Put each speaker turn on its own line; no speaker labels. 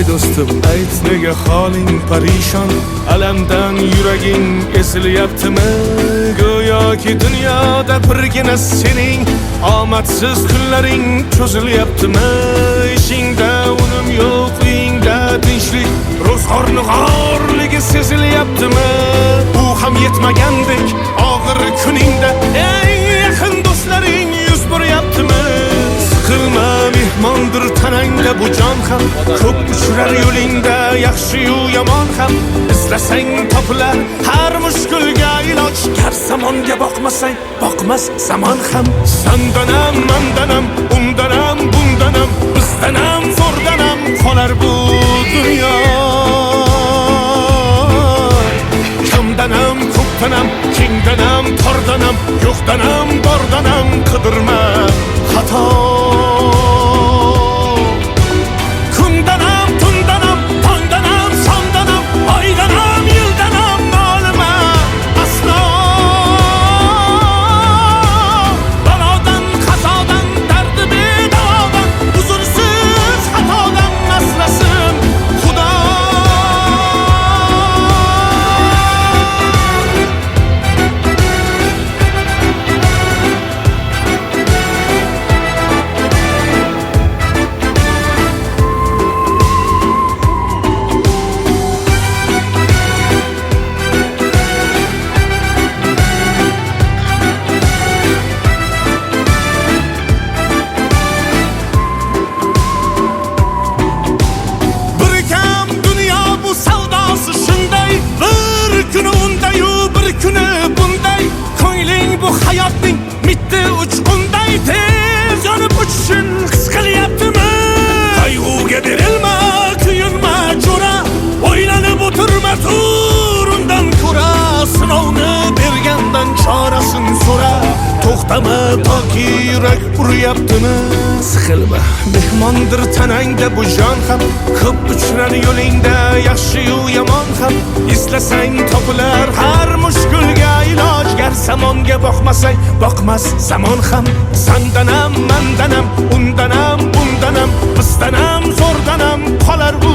Ay do'stim, ayt nega holing parishon, alamdan yuraging esilyaptimi? Go'yoki dunyoda birgina sening omadsiz kunlaring cho'zilyaptimi? Ishingda unum yo'q, uyingda tinchlik, ro'zg'orning g'orligi sezilyaptimi? U ham yetmagandek og'ir kuningda eng yaqin do'stlaring yuz beryaptimi? Siqilma, mehmondir tanangda bu jon ham, ko'p uchrar yo'lingda yaxshi-yu yomon ham. Izlasang topilar har mushkulga iloj, gar zamonga boqmasang boqmas zamon ham. Sandanam, mandanam, undanam, bundanam, bizdanam, zo'rdanam qolar bu dunyo. Kamdanam, ko'pdanam, kengdanam, tordanam, yo'qdanam, bordanam qidirma xato. Kundanam, tundanam, tongdanam, sondanam, oydanam, yildanam nolima aslo. Balodan, qazodan, dardi bedavodan, uzursiz xatodan asrasin Xudo. Hayotning mitti uchqunday tez yonib uchishing his qilyaptimi? Qayg'uga berilma, kuyinma jo'ra, o'ylanib o'tirma, tur undan ko'ra. Sinovni bergandan chorasin so'ra, to'xtama toki yurak uryaptimi? Siqilma, mehmondir tanangda bu jon ham, ko'p uchrar yo'lingda yaxshi-yu yomon ham. Izlasang topilar har mushkulga iloj, gar zamonga boqmasang boqmas zamon ham. Sandanam, mandanam, undanam, bundanam, bizdanam, zo'rdanam qolar bu